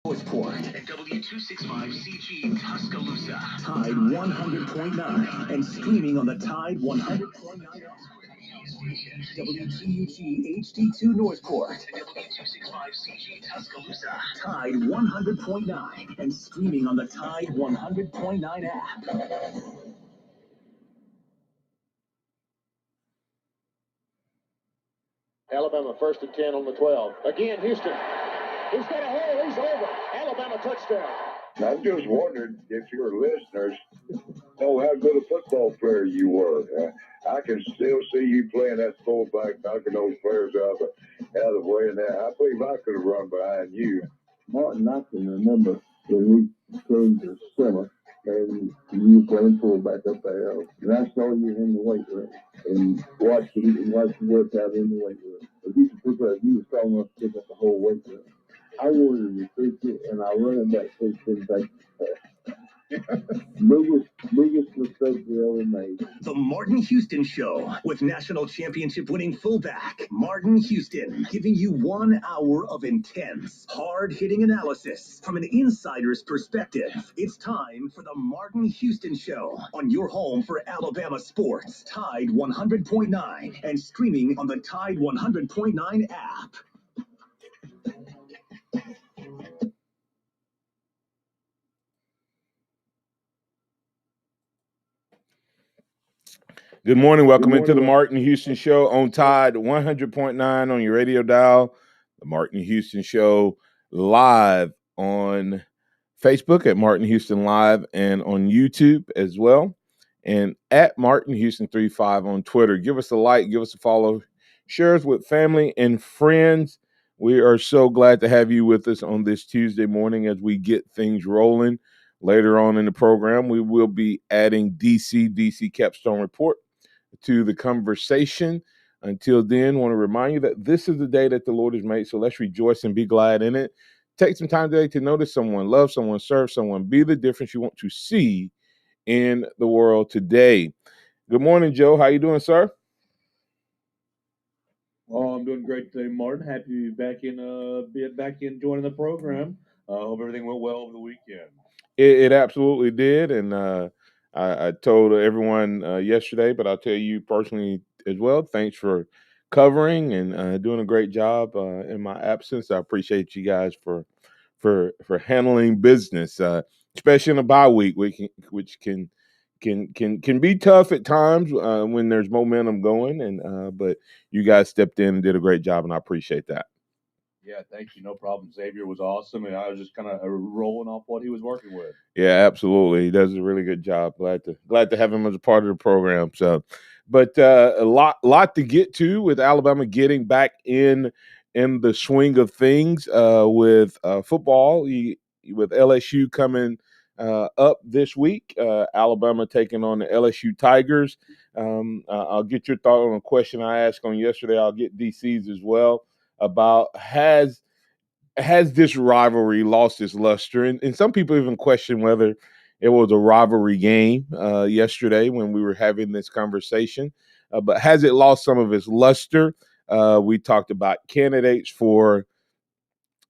Northport at W265CG Tuscaloosa. Tide 100.9 and streaming on the Tide 100.9 WTUG HD2 Northport at W265CG Tuscaloosa. Tide 100.9 and streaming on the Tide 100.9 app. Alabama 1st and 10 on the 12. Again, Houston. He's got a hole. He's over. Alabama touchdown. I'm just wondering if your listeners know how good a football player you were. I can still see you playing that fullback, knocking those players out of the way. And I believe I could have run behind you. Martin, I can remember when we came to summer and you were playing fullback up there. And I saw you in the weight room and watched you work out in the weight room. But you could pick up, you were strong enough to pick up the whole weight room. I wanted to recruit you, and I running back coach didn't take biggest mistake we ever made. The Martin Houston Show with national championship winning fullback Martin Houston, giving you 1 hour of intense, hard-hitting analysis from an insider's perspective. It's time for the Martin Houston Show on your home for Alabama sports, Tide 100.9, and streaming on the Tide 100.9 app. Good morning. Welcome into the Martin Houston Show on Tide 100.9 on your radio dial. The Martin Houston Show live on Facebook at Martin Houston Live and on YouTube as well. And at Martin Houston 35 on Twitter. Give us a like, give us a follow, share us with family and friends. We are so glad to have you with us on this Tuesday morning as we get things rolling. Later on in the program, we will be adding DC Capstone Report to the conversation. Until then, I want to remind you that this is the day that the Lord has made, so let's rejoice and be glad in it. Take some time today to notice someone, love someone, serve someone, be the difference you want to see in the world today. Good morning, Joe. How you doing, sir? Oh, I'm doing great today, Martin. Happy to be back in joining the program. Hope everything went well over the weekend. It absolutely did, and I told everyone yesterday, but I'll tell you personally as well. Thanks for covering and doing a great job in my absence. I appreciate you guys for handling business, especially in a bye week, which can be tough at times when there's momentum going. But you guys stepped in and did a great job, and I appreciate that. Yeah, thank you. No problem. Xavier was awesome, and I was just kind of rolling off what he was working with. Yeah, absolutely. He does a really good job. Glad to have him as a part of the program. So, but a lot to get to with Alabama getting back in the swing of things with football. With LSU coming up this week, Alabama taking on the LSU Tigers. I'll get your thought on a question I asked on yesterday. I'll get DC's as well about has this rivalry lost its luster? And some people even question whether it was a rivalry game yesterday when we were having this conversation. But has it lost some of its luster? We talked about candidates for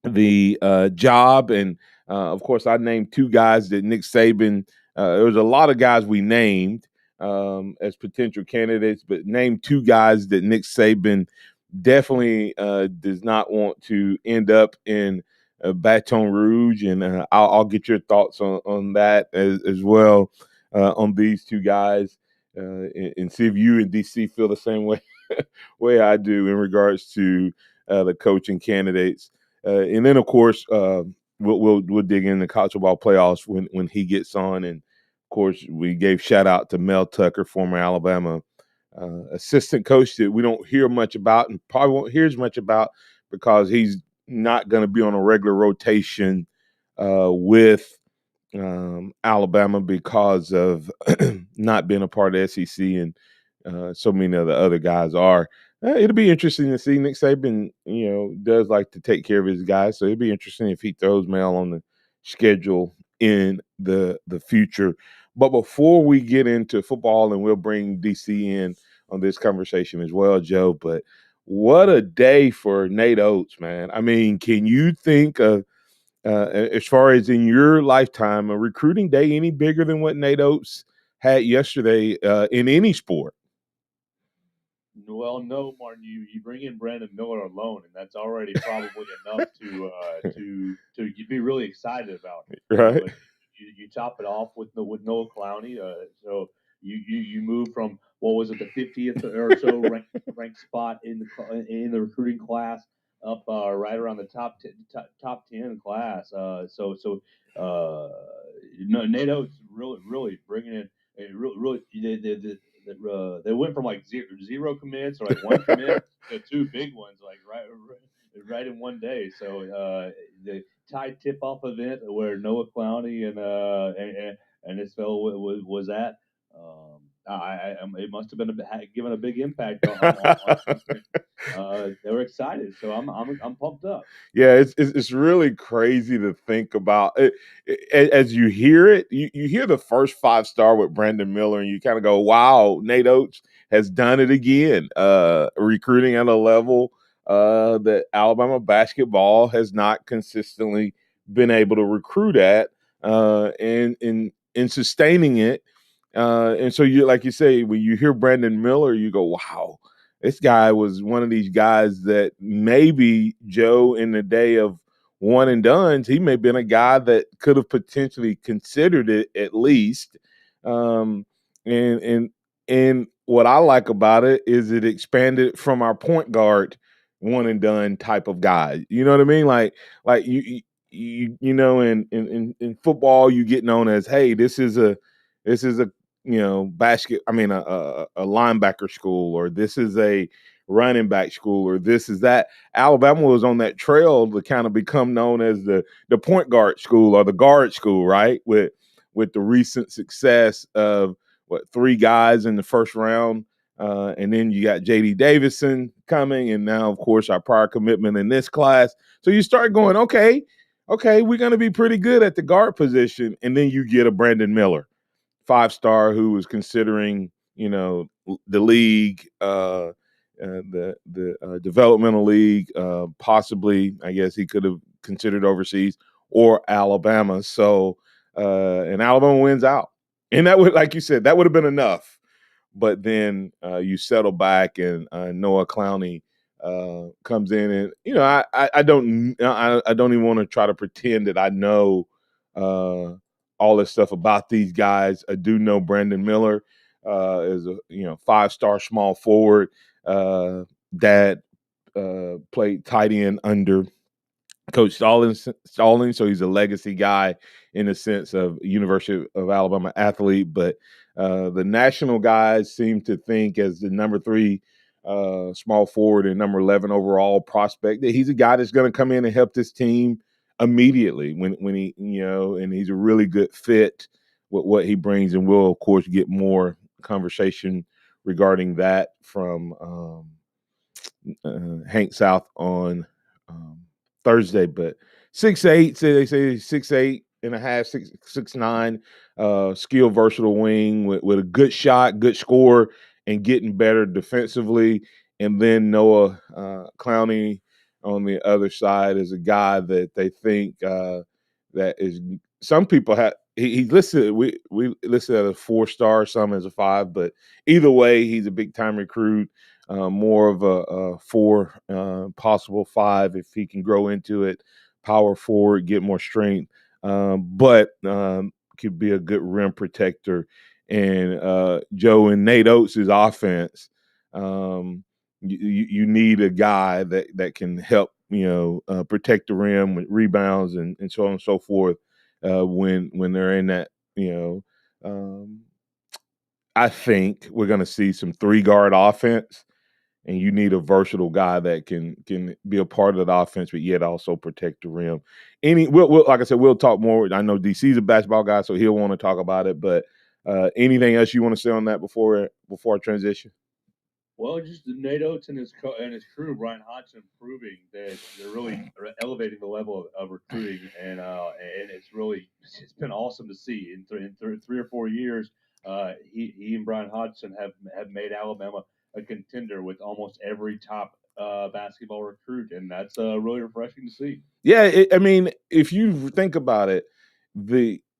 the job. And, of course, I named two guys that Nick Saban there was a lot of guys we named as potential candidates, but named two guys that Nick Saban definitely does not want to end up in Baton Rouge, and I'll get your thoughts on that as well on these two guys, and see if you and DC feel the same way I do in regards to the coaching candidates, and then of course we'll dig into college football playoffs when he gets on, and of course we gave shout out to Mel Tucker, former Alabama assistant coach that we don't hear much about and probably won't hear as much about because he's not going to be on a regular rotation with Alabama because of not being a part of the SEC, and so many of the other guys are. It'll be interesting to see. Nick Saban, does like to take care of his guys, so it'll be interesting if he throws Mel on the schedule in the future. But before we get into football, and we'll bring DC in on this conversation as well, Joe, but what a day for Nate Oates, man. I mean, can you think of as far as in your lifetime, a recruiting day any bigger than what Nate Oates had yesterday in any sport? Well, no, Martin. You bring in Brandon Miller alone, and that's already probably enough to you'd be really excited about. Right. But you top it off with Noah Clowney. So you move from what was it, the 50th or so ranked spot in the recruiting class up right around the top 10 class. Nate Oates really bringing in really they went from like zero commits or like one commit to two big ones like right in one day. So the tie tip off event where Noah Clowney and this fellow was at. It must have been given a big impact on they were excited, so I'm pumped up. Yeah, it's really crazy to think about it, as you hear it. You hear the first 5-star with Brandon Miller, and you kind of go, "Wow, Nate Oates has done it again." Recruiting at a level that Alabama basketball has not consistently been able to recruit at, and in sustaining it. And so you, like you say, when you hear Brandon Miller, you go, "Wow." This guy was one of these guys that maybe Joe, in the day of one and dones, he may have been a guy that could have potentially considered it at least. Um, and and what I like about it is it expanded from our point guard one and done type of guy. You know what I mean? Like you know, in football, you get known as, hey, this is a basket. I mean, a linebacker school, or this is a running back school, or this is that. Alabama was on that trail to kind of become known as the point guard school or the guard school, right? With the recent success of 3 guys in the first round, and then you got J.D. Davison coming, and now, of course, our prior commitment in this class. So you start going, okay, we're going to be pretty good at the guard position, and then you get a Brandon Miller, 5-star, who was considering, the league, the developmental league, possibly. I guess he could have considered overseas or Alabama. So, and Alabama wins out, and that would, like you said, that would have been enough. But then you settle back, and Noah Clowney comes in, and I don't even want to try to pretend that I know all this stuff about these guys. I do know Brandon Miller is a 5-star small forward. Dad played tight end under Coach Stallings, so he's a legacy guy in the sense of University of Alabama athlete. But the national guys seem to think, as the number 3 small forward and number 11 overall prospect, that he's a guy that's going to come in and help this team immediately when he, and he's a really good fit with what he brings. And we'll, of course, get more conversation regarding that from Hank South on Thursday. But 6'8", they say 6'8.5", 6'9", skill versatile wing with a good shot, good score, and getting better defensively. And then Noah Clowney on the other side is a guy that they think that is, some people have. He's listed. We listed as a 4-star, some as a 5, but either way, he's a big time recruit. More of a 4, possible 5 if he can grow into it. Power forward, get more strength, but could be a good rim protector. And Joe and Nate Oates' offense, you need a guy that can help protect the rim with rebounds and so on and so forth when they're in that. I think we're going to see some 3-guard offense, and you need a versatile guy that can be a part of the offense, but yet also protect the rim. We'll like I said, we'll talk more. I know DC's a basketball guy, so he'll want to talk about it. But anything else you want to say on that before I transition? Well, just Nate Oates and his crew, Brian Hodgson, proving that they're really elevating the level of recruiting, and it's been awesome to see in 3 or 4 years. He and Brian Hodgson have made Alabama a contender with almost every top basketball recruit, and that's really refreshing to see. Yeah, I mean, if you think about it,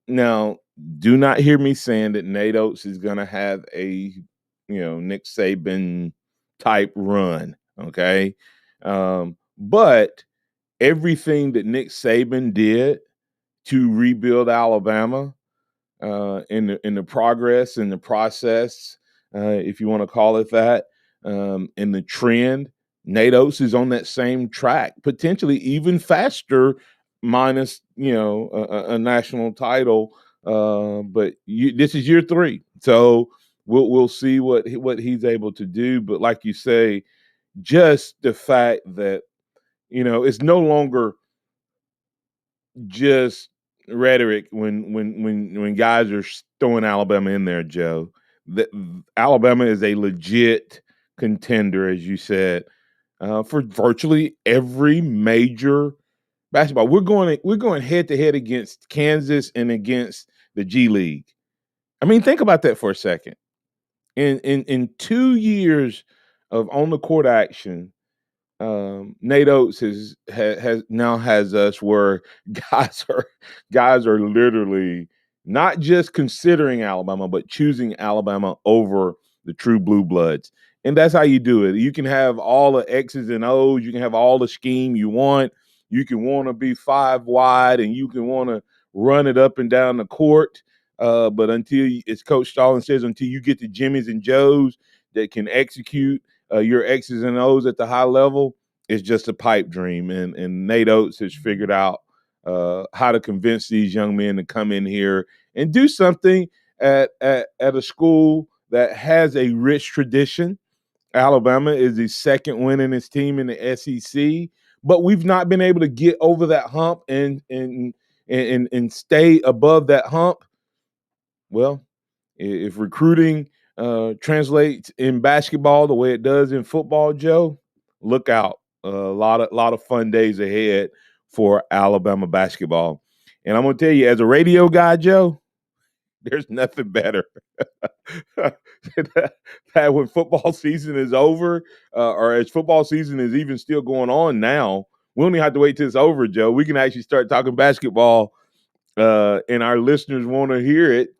now do not hear me saying that Nate Oates is going to have a Nick Saban type run, okay? But everything that Nick Saban did to rebuild Alabama, in the progress and the process, if you want to call it that, in the trend, Nate Oates is on that same track, potentially even faster, minus a national title. But this is year 3, so we'll see what he's able to do. But like you say, just the fact that it's no longer just rhetoric when guys are throwing Alabama in there, Joe. That Alabama is a legit contender, as you said, for virtually every major basketball. We're going head to head against Kansas and against the G League. I mean, think about that for a second. In 2 years of on the court action, Nate Oates has us where guys are literally not just considering Alabama, but choosing Alabama over the true blue bloods. And that's how you do it. You can have all the X's and O's, you can have all the scheme you want. You can want to be 5 wide and you can want to run it up and down the court. But as Coach Stalin says, until you get the Jimmys and Joes that can execute your X's and O's at the high level, it's just a pipe dream. And Nate Oates has figured out how to convince these young men to come in here and do something at a school that has a rich tradition. Alabama is the second winningest team in the SEC, but we've not been able to get over that hump and stay above that hump. Well, if recruiting translates in basketball the way it does in football, Joe, look out. A lot of fun days ahead for Alabama basketball. And I'm going to tell you, as a radio guy, Joe, there's nothing better that when football season is over, or as football season is even still going on now, we don't even have to wait till it's over, Joe. We can actually start talking basketball, and our listeners want to hear it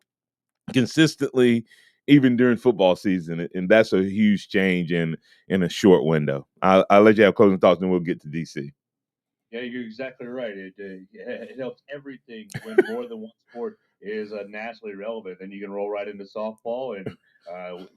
consistently even during football season, and that's a huge change in a short window. I'll let you have closing thoughts, and we'll get to DC. Yeah, you're exactly right. It helps everything when more than one sport is nationally relevant. Then you can roll right into softball, and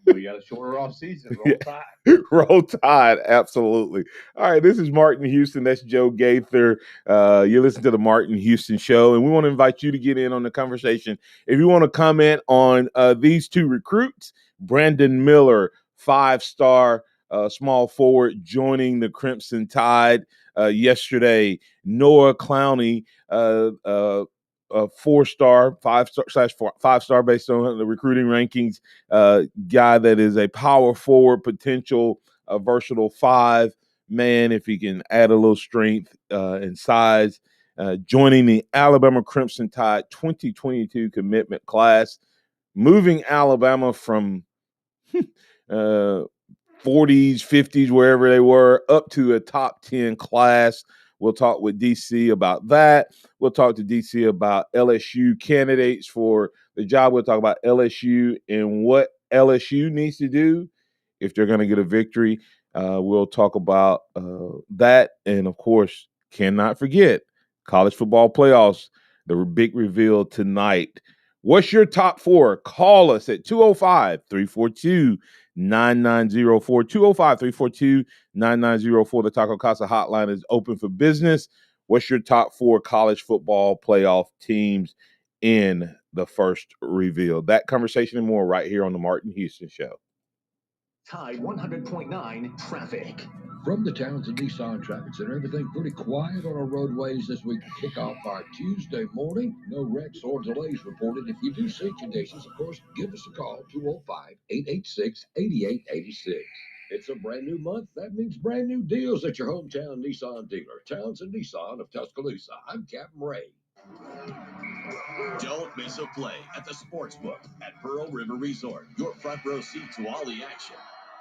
we got a shorter off season. Roll Tide. Roll Tide, absolutely. All right, this is Martin Houston. That's Joe Gaither. You listen to the Martin Houston Show, and we want to invite you to get in on the conversation. If you want to comment on these 2 recruits, Brandon Miller, 5-star small forward, joining the Crimson Tide yesterday. Noah Clowney, 4-star, 5-star based on the recruiting rankings, guy that is a power forward, potential, versatile 5 man if he can add a little strength and size, joining the Alabama Crimson Tide 2022 commitment class, moving Alabama from 40s, 50s, wherever they were, up to a top 10 class. We'll talk with DC about that. We'll talk to DC about LSU candidates for the job. We'll talk about LSU and what LSU needs to do if they're going to get a victory. We'll talk about that. And, of course, cannot forget college football playoffs, the big reveal tonight. What's your top 4? Call us at 205-342-9904, 205-342-9904. The Taco Casa hotline is open for business. What's your top 4 college football playoff teams in the first reveal? That conversation and more right here on the Martin Houston Show. Tide 100.9 traffic. From the Townsend Nissan Traffic Center, everything pretty quiet on our roadways as we kick off our Tuesday morning. No wrecks or delays reported. If you do see conditions, of course, give us a call, 205-886-8886. It's a brand new month. That means brand new deals at your hometown Nissan dealer, Townsend Nissan of Tuscaloosa. I'm Captain Ray. Don't miss a play at the Sportsbook at Pearl River Resort. Your front row seat to all the action.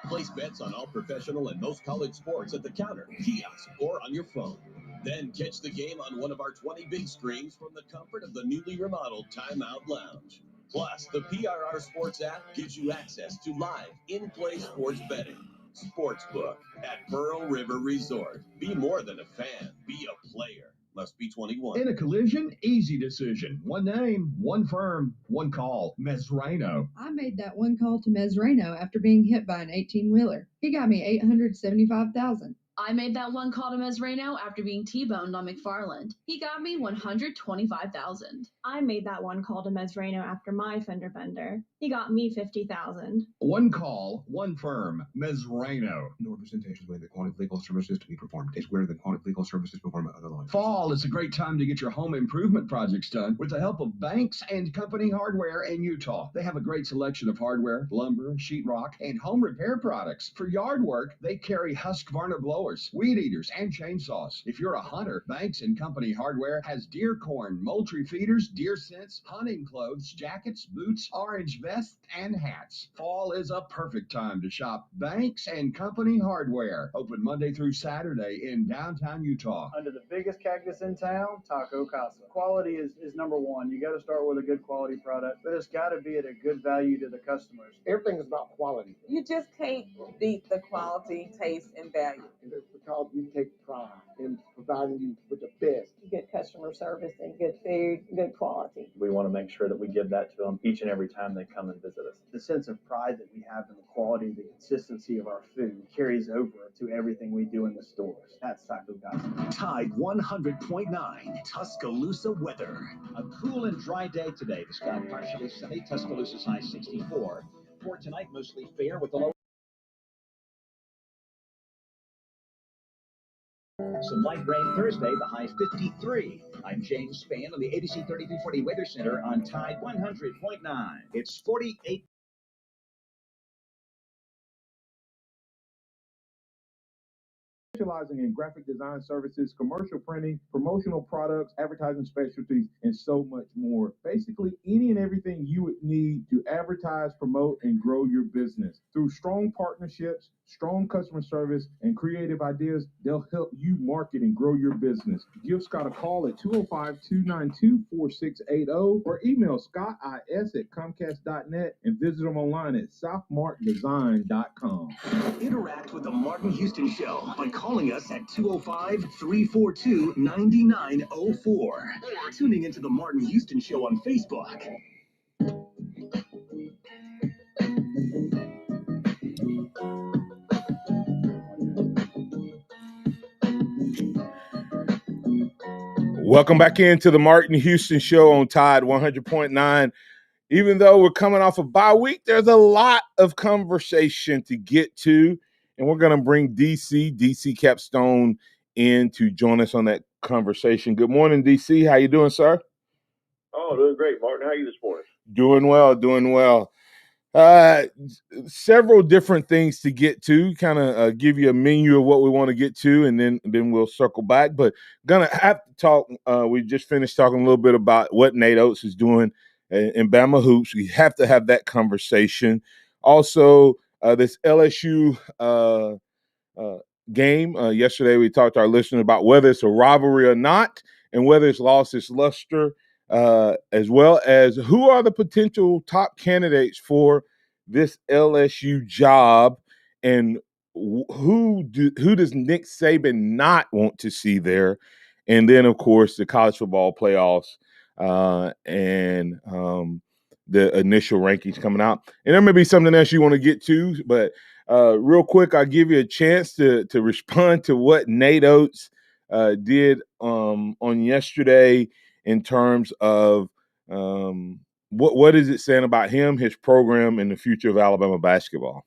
Place bets on all professional and most college sports at the counter, kiosk, or on your phone. Then catch the game on one of our 20 big screens from the comfort of the newly remodeled Timeout Lounge. Plus, the PRR Sports app gives you access to live, in-play sports betting. Sportsbook at Pearl River Resort. Be more than a fan. Be a player. Must be 21. In a collision, easy decision. One name, one firm, one call. Mesrano. I made that one call to Mesrano after being hit by an 18-wheeler. He got me $875,000. I made that one call to Mesrano after being T-boned on McFarland. He got me $125,000. I made that one call to Mesrano after my fender bender. He got me $50,000. One call, one firm. Mesrano. No representations with the quality of legal services to be performed is greater than quality of legal services performed by other lawyers. Fall is a great time to get your home improvement projects done with the help of Banks and Company Hardware in Utah. They have a great selection of hardware, lumber, sheetrock, and home repair products. For yard work, they carry Husqvarna blowers, weed eaters, and chainsaws. If you're a hunter, Banks and Company Hardware has deer corn, moultrie feeders, deer scents, hunting clothes, jackets, boots, orange vests, and hats. Fall is a perfect time to shop Banks and Company Hardware. Open Monday through Saturday in downtown Utah. Under the biggest cactus in town, Taco Casa. Quality is number one. You got to start with a good quality product, but it's got to be at a good value to the customers. Everything is about quality. You just can't beat the quality, taste, and value. And it's because we take pride in providing you with the best. Good customer service and good food, good quality. We want to make sure that we give that to them each and every time they come and visit us. The sense of pride that we have in the quality, the consistency of our food carries over to everything we do in the stores. That's Taco Casa. Tide 100.9 Tuscaloosa weather. A cool and dry day today. The sky partially sunny. Tuscaloosa's high 64. For tonight, mostly fair with the low. Some light rain Thursday, the high 53. I'm James Spann on the ABC 3240 Weather Center on Tide 100.9. It's 48. Specializing in graphic design services, commercial printing, promotional products, advertising specialties, and so much more. Basically, any and everything you would need to advertise, promote, and grow your business. Through strong partnerships, strong customer service, and creative ideas, they'll help you market and grow your business. Give Scott a call at 205-292-4680 or email scottis@comcast.net and visit them online at southmarkdesign.com. Interact with the Martin Houston Show by calling us at 205-342-9904 or tuning into the Martin Houston Show on Facebook. Welcome back into the Martin Houston Show on Tide 100.9. Even though we're coming off a bye week, there's a lot of conversation to get to, and we're going to bring DC Capstone in to join us on that conversation. Good morning, DC. How you doing, sir? Oh, doing great, Martin. How are you this morning? Doing well. Several different things to get to, kind of give you a menu of what we want to get to, and then we'll circle back. But gonna have to talk. We just finished talking a little bit about what Nate Oates is doing in Bama hoops. We have to have that conversation. Also, this LSU game yesterday, we talked to our listeners about whether it's a rivalry or not, and whether it's lost its luster, as well as who are the potential top candidates for this LSU job, and who does Nick Saban not want to see there, and then of course the college football playoffs and the initial rankings coming out, and there may be something else you want to get to, but real quick, I'll give you a chance to respond to what Nate Oates did on yesterday in terms of what is it saying about him, his program, and the future of Alabama basketball?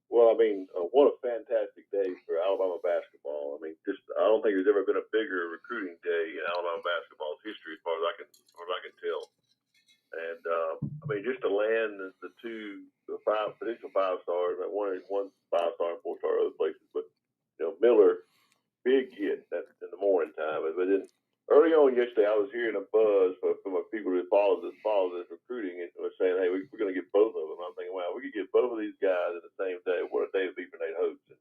Well, I mean, what a fantastic day for Alabama basketball. I mean, I don't think there's ever been a bigger recruiting day in Alabama basketball's history, as far as I can tell. And I mean, just to land the potential five stars, one 5-star and 4-star other places, but Miller, big hit in the morning time, but then early on yesterday, I was hearing a buzz from people who follow this recruiting and was saying, "Hey, we're going to get both of them." I'm thinking, "Wow, we could get both of these guys in the same day. What a day to be for Nate Oates!" And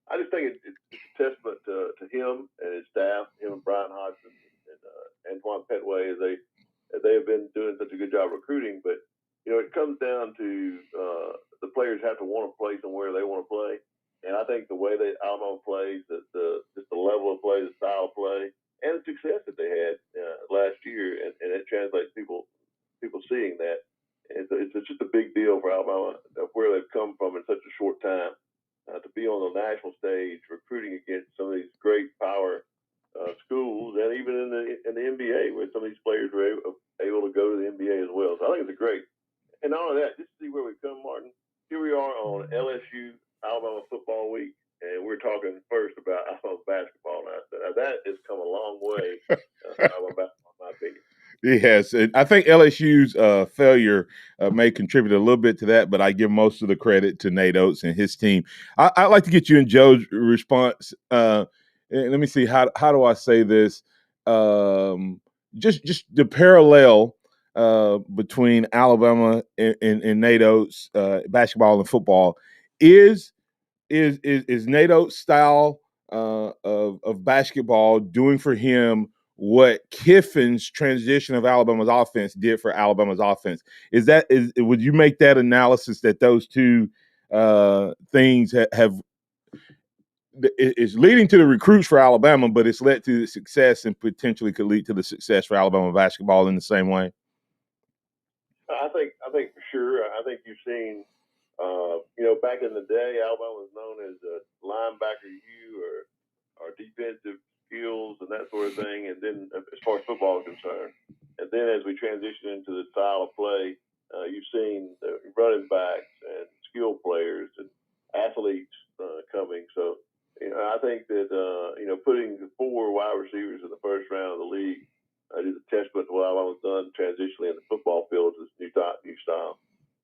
I just think it's a testament to him and his staff, him and Brian Hodgson and Antoine Petway, as they have been doing such a good job recruiting. But it comes down to the players have to want to play somewhere they want to play. And I think the way that Alabama plays, just the level of play, the style of play, and the success that they had last year, and it translates people seeing that. It's just a big deal for Alabama of where they've come from in such a short time to be on the national stage recruiting against some of these great power schools, and even in the NBA, where some of these players were able to go to the NBA as well. So I think it's a great. And not only that, just to see where we've come, Martin. Here we are on LSU Alabama football week, and we're talking first about Alabama basketball. Now that has come a long way. Alabama basketball, in my opinion. Yes, and I think LSU's failure may contribute a little bit to that, but I give most of the credit to Nate Oates and his team. I'd like to get you and Joe's response. Let me see, how do I say this? Just the parallel between Alabama and Nate Oates basketball and football is Nate Oates' style of basketball doing for him what Kiffin's transition of Alabama's offense did for Alabama's offense? Would you make that analysis that those two things have is leading to the recruits for Alabama, but it's led to the success and potentially could lead to the success for Alabama basketball in the same way? I think for sure. I think you've seen, back in the day, Alabama was known as a linebacker U or defensive skills and that sort of thing. And then as far as football is concerned, and then as we transition into the style of play, you've seen the running backs and skill players and athletes coming. So, I think that, putting the 4 wide receivers in the first round of the league is a testament to what Alabama's done transitionally in the football field to this new style.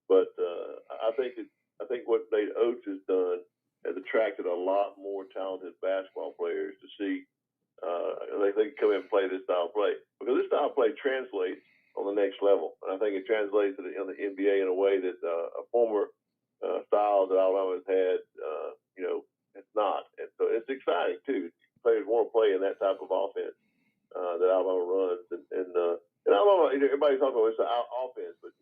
But I think what Nate Oates has done has attracted a lot more talented basketball players to see they can come in and play this style of play, because this style of play translates on the next level. And I think it translates in the NBA in a way that a former style that Alabama has had, it's not. And so it's exciting too. Players want to play in that type of offense that Alabama runs, and Alabama. Everybody's talking about it's an offense, but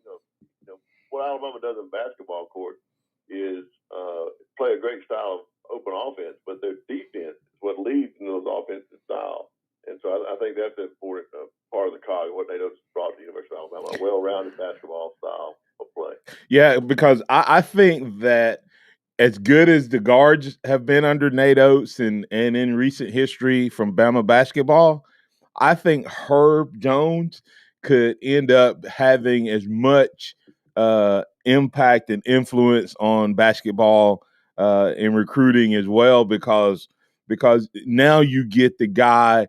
what Alabama does in basketball court is play a great style of open offense, but their defense is what leads into those offensive styles. And so I think that's an important part of the cog of what Nate Oates brought to the University of Alabama, a well-rounded basketball style of play. Yeah, because I think that as good as the guards have been under Nate Oates and in recent history from Bama basketball, I think Herb Jones could end up having as much impact and influence on basketball in recruiting as well, because now you get the guy,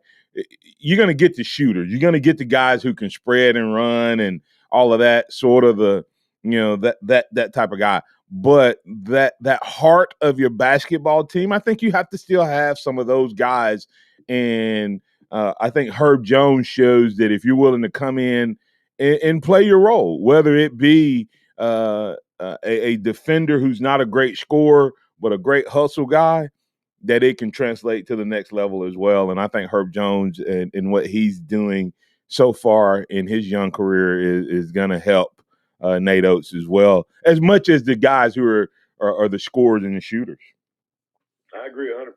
you're going to get the shooters, you're going to get the guys who can spread and run and all of that, sort of the that type of guy. But that heart of your basketball team, I think you have to still have some of those guys. And I think Herb Jones shows that if you're willing to come in and play your role, whether it be a defender who's not a great scorer but a great hustle guy, that it can translate to the next level as well. And I think Herb Jones and what he's doing so far in his young career is going to help Nate Oates as well, as much as the guys who are the scorers and the shooters. I agree 100%.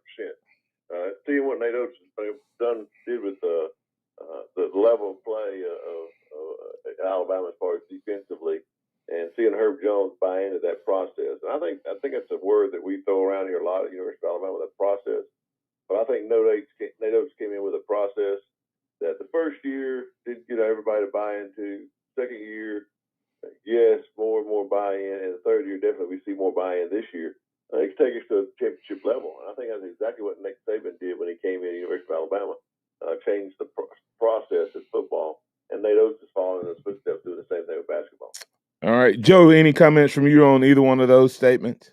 Seeing what Nate Oates did with the level of play of Alabama as far as defensively, and seeing Herb Jones buy into that process, and I think that's a word that we throw around here a lot at the University of Alabama, that process. But I think Nate Oates came in with a process that the first year didn't get everybody to buy into. Second year, yes, more and more buy-in, and the third year definitely we see more buy-in this year. He can take us to a championship level, and I think that's exactly what Nick Saban did when he came in to the University of Alabama, changed the process in football, and Nate Oates is following in his footsteps, doing the same thing with basketball. All right, Joe, any comments from you on either one of those statements?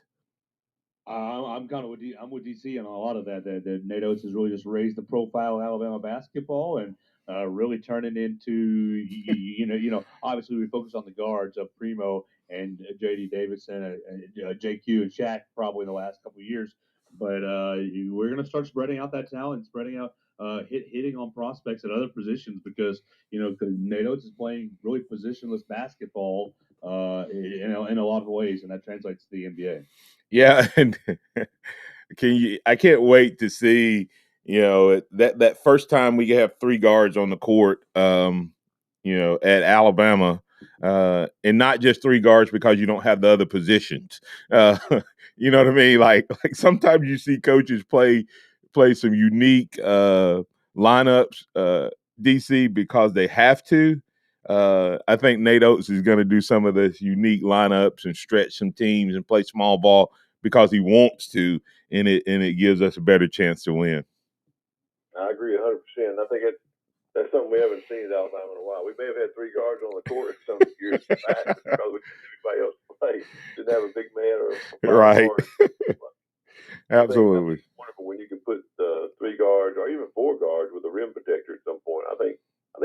I'm kind of with DC on a lot of that. That Nate Oates has really just raised the profile of Alabama basketball, and really turning into obviously we focus on the guards of Primo and J.D. Davidson, J.Q. and Shaq probably in the last couple of years, but we're going to start spreading out that talent, spreading out hitting on prospects at other positions because Nate Oates is playing really positionless basketball in a lot of ways, and that translates to the NBA. Yeah, and I can't wait to see, that first time we have three guards on the court, at Alabama, and not just three guards because you don't have the other positions. You know what I mean? Like sometimes you see coaches play some unique lineups, DC, because they have to. I think Nate Oates is going to do some of this unique lineups and stretch some teams and play small ball because he wants to, and it gives us a better chance to win. I agree 100%. I think that's something we haven't seen at Alabama in a while. We may have had three guards on the court some years back because we didn't have anybody else to play. Didn't have a big man or a Right. guard. Absolutely. It's wonderful when you can put three guards or even four guards with a rim protector at some point. I think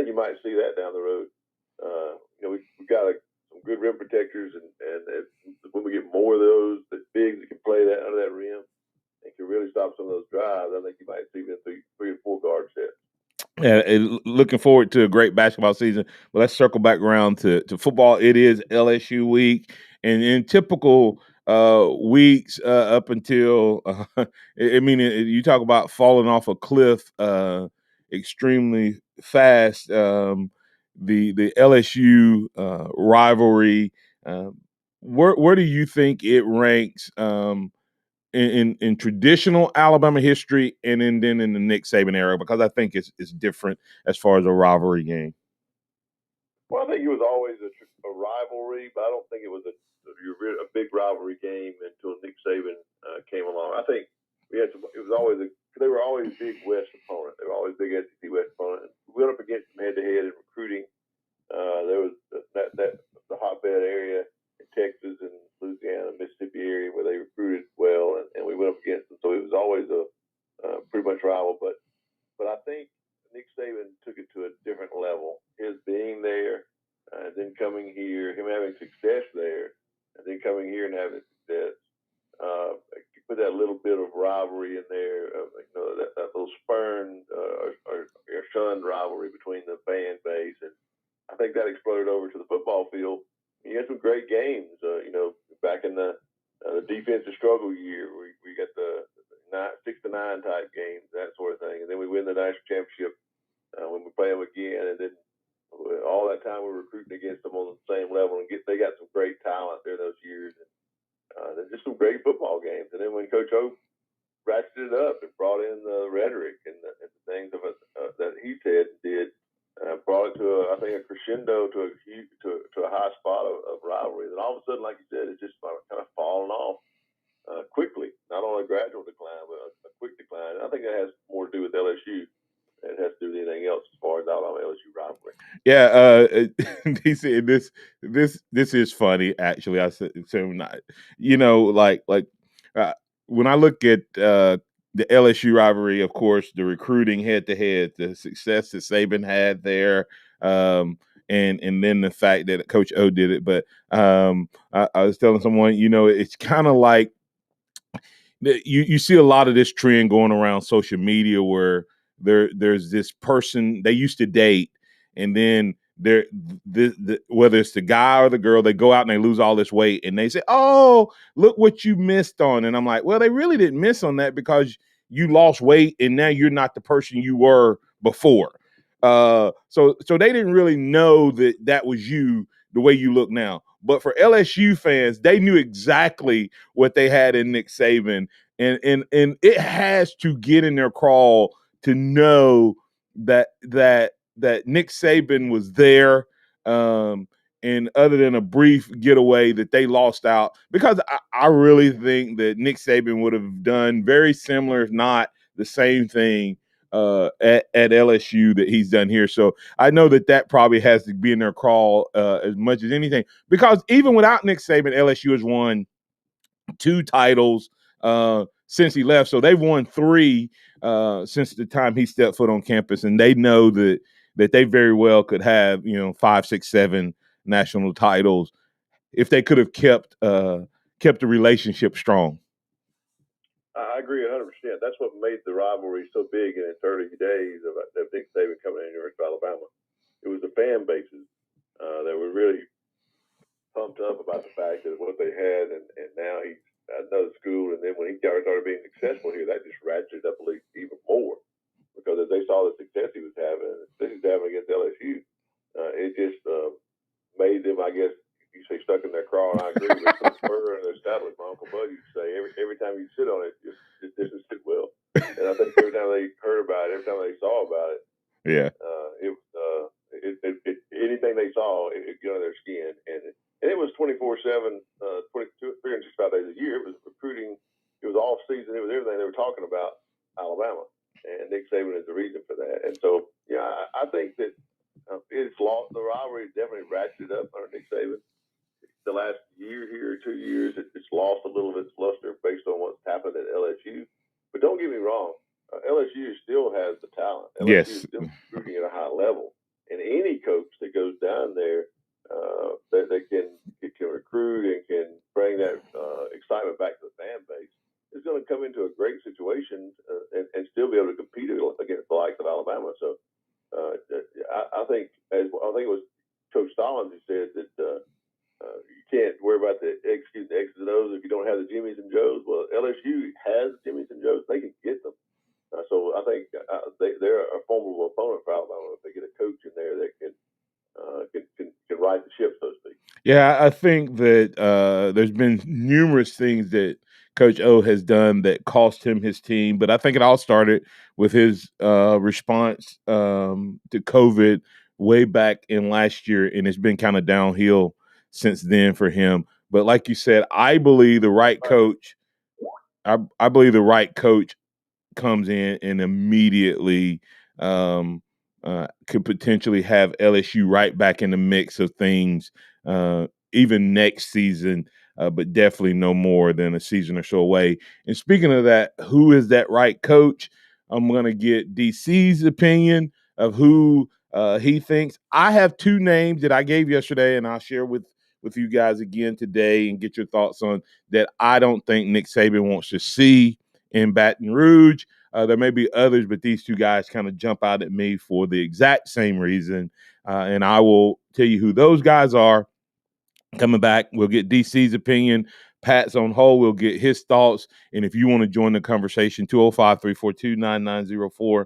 you might see that down the road. We've got some good rim protectors, and when we get more of those, the bigs that can play that under that rim and can really stop some of those drives, I think you might see the three and four guard sets. And looking forward to a great basketball season. But let's circle back around to football. It is LSU week, and in typical weeks up until you talk about falling off a cliff extremely fast. The LSU rivalry. Where do you think it ranks? In traditional Alabama history, and then in the Nick Saban era, because I think it's different as far as a rivalry game. Well, I think it was always a rivalry, but I don't think it was a big rivalry game until Nick Saban came along. I think they were always big West opponents. They were always big SEC West opponents. We went up against them head to head in recruiting. There was the hotbed area in Texas and Louisiana, Mississippi area where they recruited well, and we went up against them. So it was always a pretty much rival. But I think Nick Saban took it to a different level. His being there, and then coming here, him having success there, and then coming here and having success, put that little bit of rivalry in there, that little spurned or shunned rivalry between the fan base, and I think that exploded over to the football field. You had some great games, back in the defensive struggle year. We got the 6-9 type games, that sort of thing, and then we win the national championship when we play them again, and then all that time we're recruiting against them on the same level, and they got some great talent there those years, and there's just some great football games. And then when Coach O ratcheted it up and brought in the rhetoric and the things that he said and did, brought it to a crescendo to a high spot of rivalry. And all of a sudden, like you said, it's just kind of fallen off quickly, not on a gradual decline, but a quick decline. And I think that has more to do with LSU. It has to do with anything else as far as Alabama LSU rivalry. Yeah, he said this is funny. Actually, I said not. When I look at the LSU rivalry, of course, the recruiting head to head, the success that Saban had there, and then the fact that Coach O did it. But I was telling someone, it's kind of like you see a lot of this trend going around social media where there's this person they used to date, and then whether it's the guy or the girl, they go out and they lose all this weight, and they say, "Oh, look what you missed on." And I'm like, well, they really didn't miss on that because you lost weight and now you're not the person you were before. So they didn't really know that was you the way you look now. But for LSU fans, they knew exactly what they had in Nick Saban, and it has to get in their crawl to know that Nick Saban was there, and other than a brief getaway that they lost out, because I really think that Nick Saban would have done very similar, if not the same thing at LSU that he's done here. So I know that probably has to be in their crawl as much as anything, because even without Nick Saban, LSU has won 2 titles since he left. So they've won 3 since the time he stepped foot on campus, and they know that that they very well could have, 5, 6, 7 national titles if they could have kept the relationship strong. I agree 100%. That's what made the rivalry so big in its early days of Nick Saban coming to the University of Alabama. It was the fan bases that were really pumped up about the fact that what they had, and now he's at another school. And then when he started being successful here, that just ratcheted up the league even more, because as they saw the success he was having against LSU, it just made them, I guess you say, stuck in their craw. And I agree with the spur and their saddle, as my Uncle Bud used to say. Every time you sit on it, it doesn't sit well. And I think every time they heard about it, every time they saw about it, yeah, anything they saw, it got under their skin. And it was 24/7, 365 days a year. It was recruiting. It was off season. It was everything they were talking about Alabama. And Nick Saban is the reason for that. And so, I think that it's lost. The rivalry definitely ratcheted up under Nick Saban. The last year here, 2 years, it's lost a little of its luster based on what's happened at LSU. But don't get me wrong, LSU still has the talent. LSU is still recruiting at a high level. And any coach that goes down there that can recruit and can bring that excitement back to the fan base is going to come into a great situation and still be able to compete against the likes of Alabama. So I think it was Coach Stallings who said that you can't worry about the X's and O's if you don't have the Jimmies and Joes. Well, LSU has Jimmies and Joes; they can get them. So I think they're a formidable opponent for Alabama if they get a coach in there that can right the ship, so to speak. Yeah, I think that there's been numerous things that Coach O has done that cost him his team, but I think it all started with his response to COVID way back in last year, and it's been kind of downhill since then for him. But like you said, I believe the right coach. I believe the right coach comes in and immediately could potentially have LSU right back in the mix of things, even next season, but definitely no more than a season or so away. And speaking of that, who is that right coach? I'm going to get DC's opinion of who he thinks. I have 2 names that I gave yesterday, and I'll share with you guys again today and get your thoughts on that. I don't think Nick Saban wants to see in Baton Rouge. There may be others, but these 2 guys kind of jump out at me for the exact same reason. And I will tell you who those guys are. Coming back, we'll get DC's opinion. Pat's on hold. We'll get his thoughts. And if you want to join the conversation, 205-342-9904.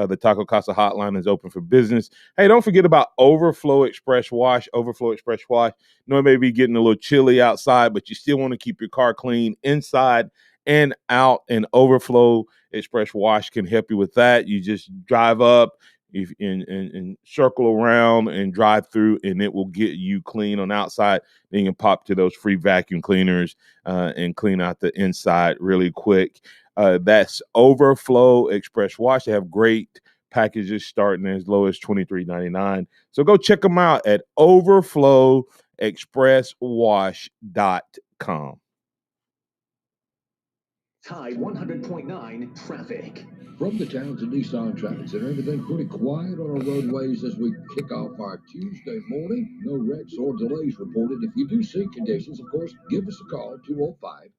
The Taco Casa hotline is open for business. Hey, don't forget about Overflow Express Wash. Overflow Express Wash. I know it may be getting a little chilly outside, but you still want to keep your car clean inside and out. And Overflow Express Wash can help you with that. You just drive up and circle around and drive through, and it will get you clean on the outside. Then you can pop to those free vacuum cleaners and clean out the inside really quick. That's Overflow Express Wash. They have great packages starting as low as $23.99. So go check them out at overflowexpresswash.com. Tide 100.9 traffic. From the Townsend Nissan Traffic Center, everything pretty quiet on our roadways as we kick off our Tuesday morning. No wrecks or delays reported. If you do see conditions, of course, give us a call,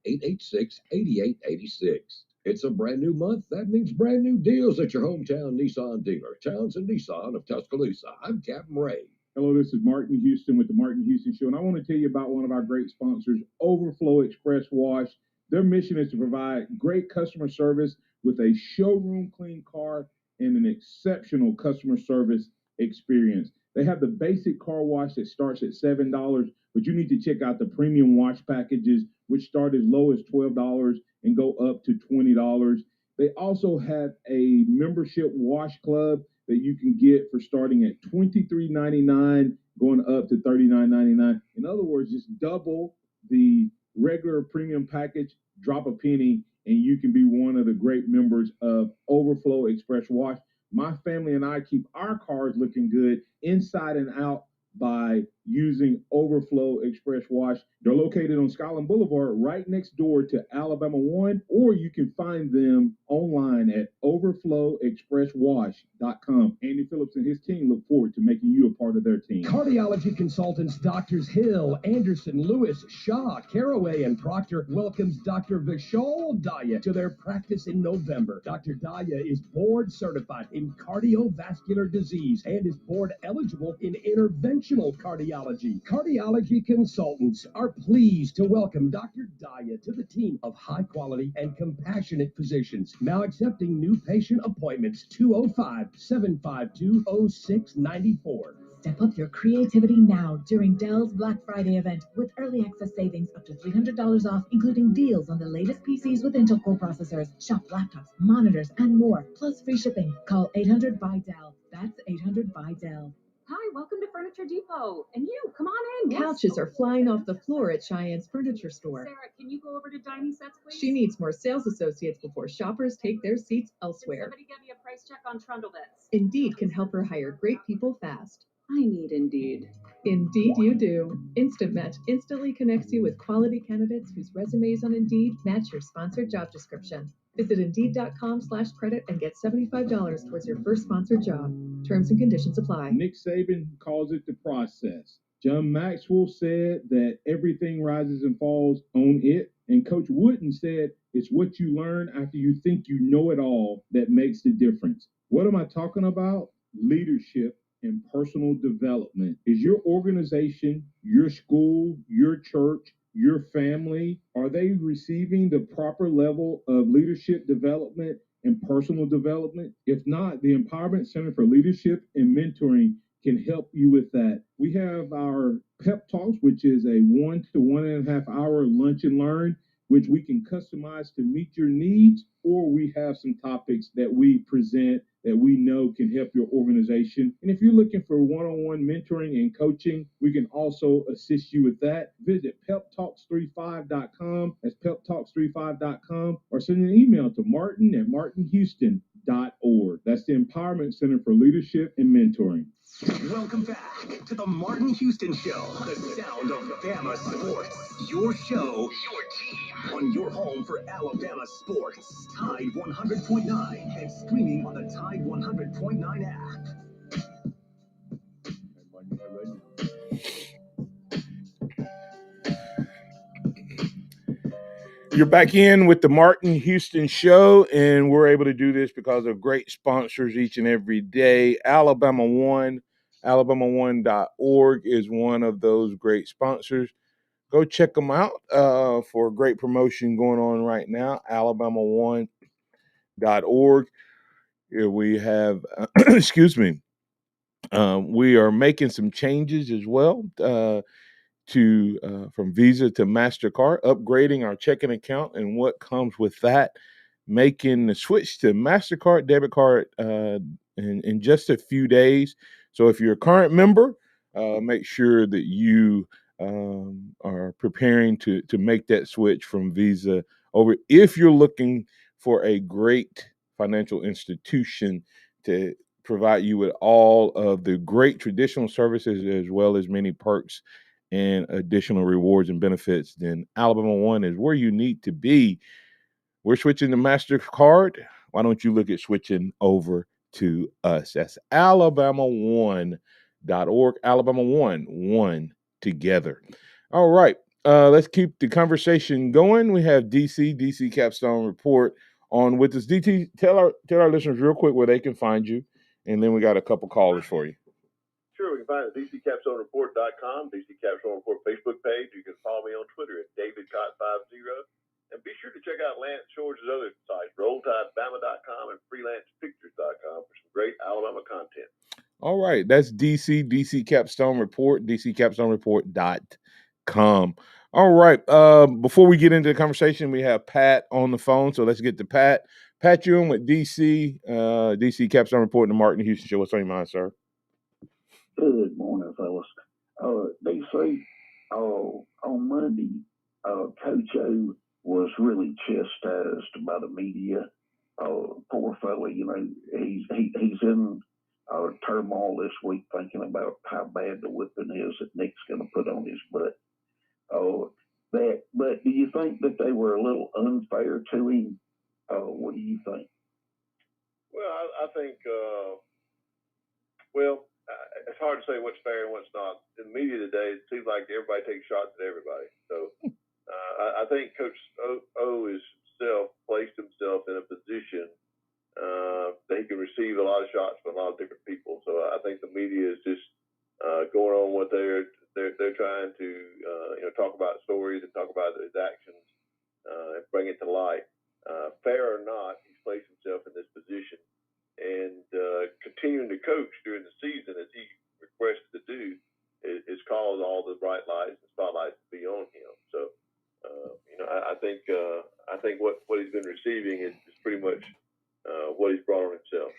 205-886-8886. It's a brand new month. That means brand new deals at your hometown Nissan dealer, Townsend Nissan of Tuscaloosa. I'm Captain Ray. Hello, this is Martin Houston with the Martin Houston Show, and I want to tell you about one of our great sponsors, Overflow Express Wash. Their mission is to provide great customer service with a showroom clean car and an exceptional customer service experience. They have the basic car wash that starts at $7, but you need to check out the premium wash packages, which start as low as $12 and go up to $20. They also have a membership wash club that you can get for starting at $23.99, going up to $39.99. In other words, just double the regular premium package, drop a penny, and you can be one of the great members of Overflow Express Wash. My family and I keep our cars looking good inside and out by using Overflow Express Wash. They're located on Skyland Boulevard right next door to Alabama One, or you can find them online at overflowexpresswash.com. Andy Phillips and his team look forward to making you a part of their team. Cardiology consultants Doctors Hill, Anderson, Lewis, Shaw, Caraway, and Proctor welcomes Dr. Vishal Daya to their practice in November. Dr. Daya is board certified in cardiovascular disease and is board eligible in interventional cardiology. Cardiology consultants are pleased to welcome Dr. Daya to the team of high quality and compassionate physicians. Now accepting new patient appointments, 205-752-0694. Step up your creativity now during Dell's Black Friday event with early access savings up to $300 off, including deals on the latest PCs with Intel Core processors, shop laptops, monitors, and more, plus free shipping. Call 800-BUY-DELL. That's 800-BUY-DELL. Hi, welcome to Furniture Depot. And you, come on in. Couches are flying off the floor at Cheyenne's Furniture Store. Sarah, can you go over to dining sets, please? She needs more sales associates before shoppers take their seats elsewhere. Somebody get me a price check on trundle beds. Indeed can help her hire great people fast. I need Indeed. Indeed you do. Instant Match instantly connects you with quality candidates whose resumes on Indeed match your sponsored job description. Visit Indeed.com/credit and get $75 towards your first sponsored job. Terms and conditions apply. Nick Saban calls it the process. John Maxwell said that everything rises and falls on it. And Coach Wooden said it's what you learn after you think you know it all that makes the difference. What am I talking about? Leadership and personal development. Is your organization, your school, your church, your family, are they receiving the proper level of leadership development and personal development? If not, the Empowerment Center for Leadership and Mentoring can help you with that. We have our Pep Talks, which is a 1 to 1.5 hour lunch and learn, which we can customize to meet your needs, or we have some topics that we present that we know can help your organization. And if you're looking for one-on-one mentoring and coaching, we can also assist you with that. Visit peptalks35.com. That's peptalks35.com, or send an email to martin@martinhouston.org. That's the Empowerment Center for Leadership and Mentoring. Welcome back to the Martin Houston Show, the sound of Bama sports. Your show, your team, on your home for Alabama sports. Tide 100.9 and streaming on the Tide 100.9 app. You're back in with the Martin Houston Show, and we're able to do this because of great sponsors each and every day. Alabama One, alabama1.org is one of those great sponsors. Go check them out for a great promotion going on right now, alabama1.org. We have, excuse me, we are making some changes as well from Visa to MasterCard, upgrading our checking account and what comes with that, making the switch to MasterCard debit card in just a few days. So if you're a current member, make sure that you are preparing to make that switch from Visa over. If you're looking for a great financial institution to provide you with all of the great traditional services as well as many perks and additional rewards and benefits, then Alabama One is where you need to be. We're switching to MasterCard. Why don't you look at switching over to us? That's alabama1.org. Alabama One together. All right. Let's keep the conversation going. We have DC Capstone Report on with us. DT, tell our listeners real quick where they can find you, and then we got a couple callers for you. Sure, we can find it at dccapstonereport.com, DC Capstone Report Facebook page. You can follow me on Twitter at DavidCott50. And be sure to check out Lance George's other sites, RollTideBama.com and FreelancePictures.com for some great Alabama content. All right, that's DC Capstone Report, DCCapstoneReport.com. All right, before we get into the conversation, we have Pat on the phone, so let's get to Pat. Pat, you're in with DC Capstone Report and the Martin Houston Show. What's on your mind, sir? Good morning, fellas. They say on Monday, Coach O was really chastised by the media. Poor fella, he's in turmoil this week thinking about how bad the whipping is that Nick's going to put on his butt. Oh, but do you think that they were a little unfair to him? What do you think? Well, I think, it's hard to say what's fair and what's not. In the media today, it seems like everybody takes shots at everybody. So I think Coach O is placed himself in a position that he can receive a lot of shots from a lot of different people. So I think the media is just going on what they're trying to talk about stories and talk about his actions and bring it to light. Fair or not, he's placed himself in this position, and continuing to coach during the season as he requested to do is caused all the bright lights and spotlights to be on him. So I think what he's been receiving is pretty much what he's brought on himself.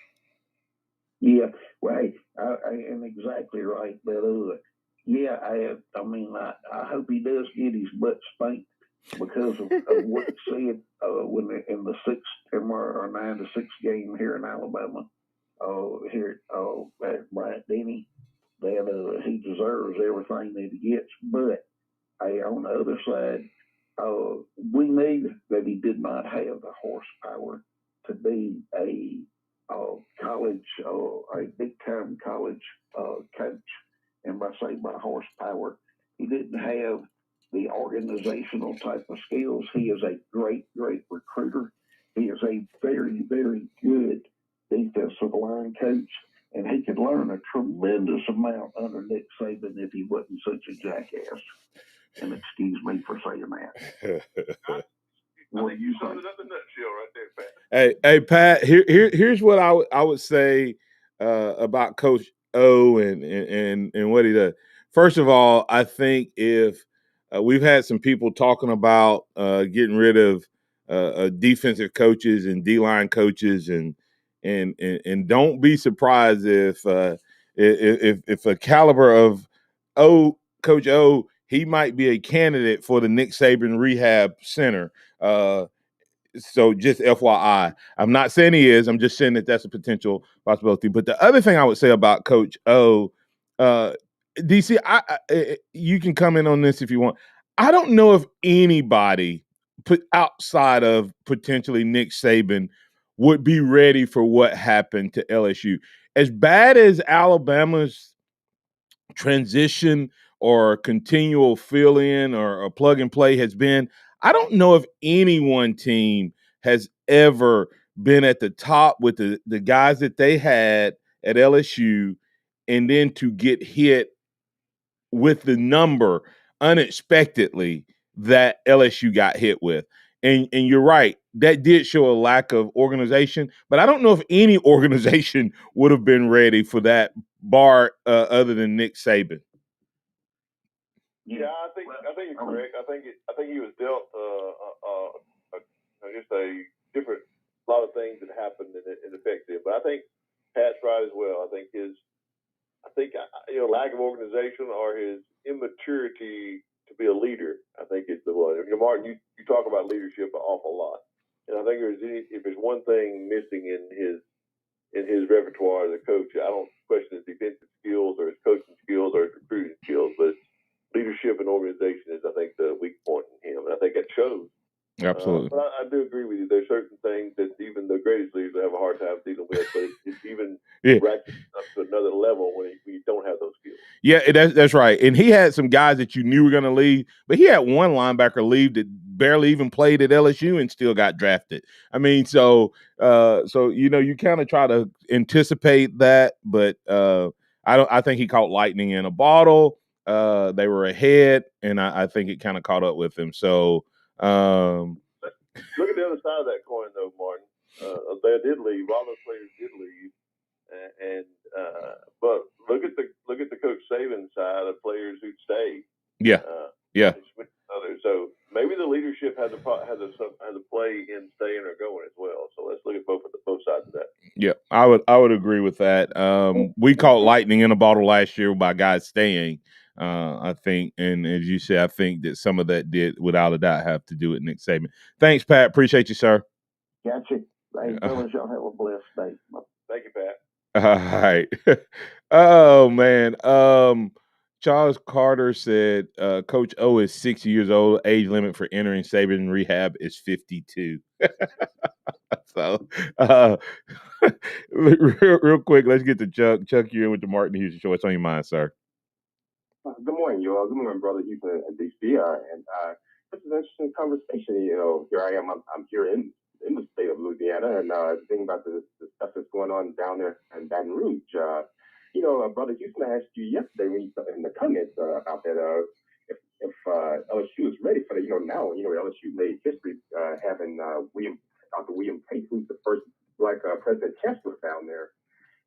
Yeah, right. I am exactly right. But I hope he does get his butt spanked because of what he said when in the 6 or 9-6 game here in Alabama. Here at Bryant Denny, that he deserves everything that he gets. But on the other side, we need that he did not have the horsepower to be a college, a big-time college coach. And by horsepower, he didn't have the organizational type of skills. He is a great, great recruiter. He is a very, very good defensive line coach, and he could learn a tremendous amount under Nick Saban if he wasn't such a jackass. And excuse me for saying that. What do you think? Hey, Pat. Here's what I would say about Coach O and what he does. First of all, I think if we've had some people talking about getting rid of defensive coaches and D-line coaches, and don't be surprised if a caliber of Coach O, he might be a candidate for the Nick Saban Rehab Center. So just FYI, I'm not saying he is. I'm just saying that that's a potential possibility. But the other thing I would say about Coach O, DC, you can comment on this if you want. I don't know if anybody put outside of potentially Nick Saban would be ready for what happened to LSU. As bad as Alabama's transition or continual fill in or plug and play has been, I don't know if any one team has ever been at the top with the guys that they had at LSU and then to get hit with the number unexpectedly that LSU got hit with. And you're right, that did show a lack of organization, but I don't know if any organization would have been ready for that bar other than Nick Saban. Yeah, I think you're correct. I think he was dealt just a different lot of things that happened and affected him. But I think Pat's right as well. I think lack of organization or his immaturity to be a leader, I think is the one. Martin, you talk about leadership an awful lot, and I think if there's one thing missing in his repertoire as a coach, I don't question his defensive skills or his coaching skills or his recruiting skills, but leadership and organization is, I think, the weak point in him, and I think that shows. Absolutely. But I do agree with you. There's certain things that even the greatest leaders have a hard time dealing with, but it's even ratcheted up to another level when you don't have those skills. Yeah, that's right. And he had some guys that you knew were going to leave, but he had one linebacker leave that barely even played at LSU and still got drafted. I mean, so you kind of try to anticipate that, but I think he caught lightning in a bottle. They were ahead, and I think it kind of caught up with him. So look at the other side of that coin, though, Martin. They did leave. All those players did leave, but look at the Coach Saban side of players who stayed. Yeah. So maybe the leadership has a play in staying or going as well. So let's look at both sides of that. Yeah, I would agree with that. We caught lightning in a bottle last year by guys staying. I think, and as you said, I think that some of that did, without a doubt, have to do with Nick Saban. Thanks, Pat. Appreciate you, sir. Gotcha. Hey, fellas, y'all have a blessed day. Thank you, Pat. All right. Oh man. Charles Carter said Coach O is 60 years old. Age limit for entering Saban rehab is 52. So real quick, let's get to Chuck. Chuck, you're in with the Martin Houston Show. What's on your mind, sir? Good morning, you all. Good morning, brother Houston and DC. This is an interesting conversation. Here I am. I'm here in the state of Louisiana, and thinking about the stuff that's going on down there in Baton Rouge. Brother Houston, I asked you yesterday in the comments about that. If LSU is ready for that, now LSU made history having Dr. William Tate, who's the first Black president chancellor down there.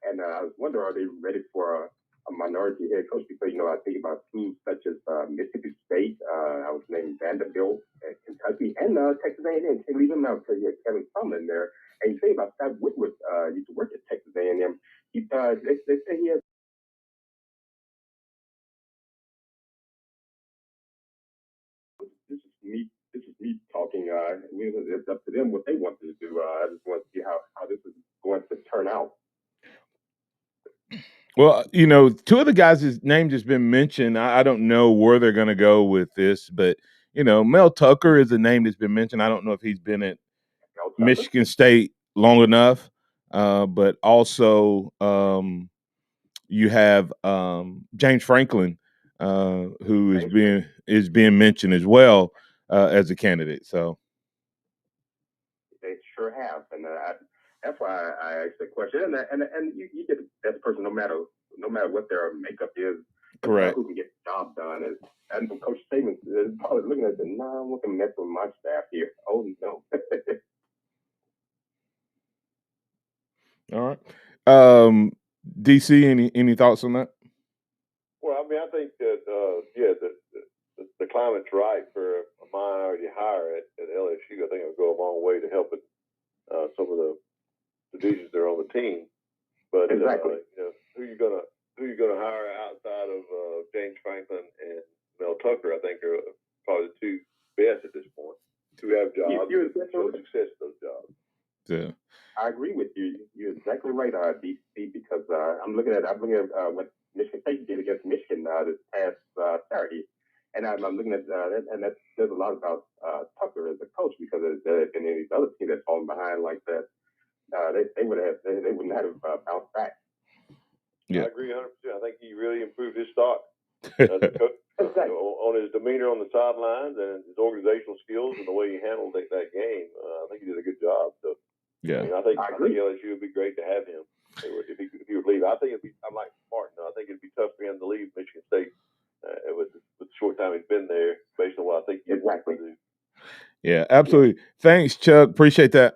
And I was wondering, are they ready for a minority head coach? Because, I think about schools such as Mississippi State, I was named Vanderbilt, and Kentucky, and Texas A&M. Can't leave them out because you had Kevin Sumlin there. And you think about Scott Woodward, used to work at Texas A&M. They say he has. This is me talking. It's up to them what they want to do. I just want to see how this is going to turn out. Well, two of the guys' names has been mentioned. I don't know where they're going to go with this, but Mel Tucker is a name that's been mentioned. I don't know if he's been at Michigan State long enough, but also you have James Franklin, who is being mentioned as well as a candidate. So they sure have, and that's why I asked the question. And you get the best person no matter what their makeup is. Correct. Who can get the job done? And Coach Saban is probably looking at the I want to mess with my staff here. Oh no. All right. DC, any thoughts on that? Well, I mean, I think that the climate's right for a minority hire at LSU. I think it'll go a long way to helping some of the divisions that are on the team. But exactly, who you gonna hire outside of James Franklin and Mel Tucker? I think are probably the two best at this point who have jobs. Show success at those jobs. Yeah. I agree with you. You're exactly right, DC, because I'm looking at what Michigan State did against Michigan this past Saturday, and I'm looking at that, and that says a lot about Tucker as a coach, because if any of these other teams that fallen behind like that, they wouldn't have bounced back. Yeah. I agree 100%. I think he really improved his stock as a coach, on his demeanor on the sidelines and his organizational skills and the way he handled that game. I think he did a good job. So. Yeah, I think LSU would be great to have him if he would leave. I think I'm like Martin. I think it'd be tough for him to leave Michigan State with the short time he's been there, based on what I think he's going to do. Yeah, absolutely. Yeah. Thanks, Chuck. Appreciate that.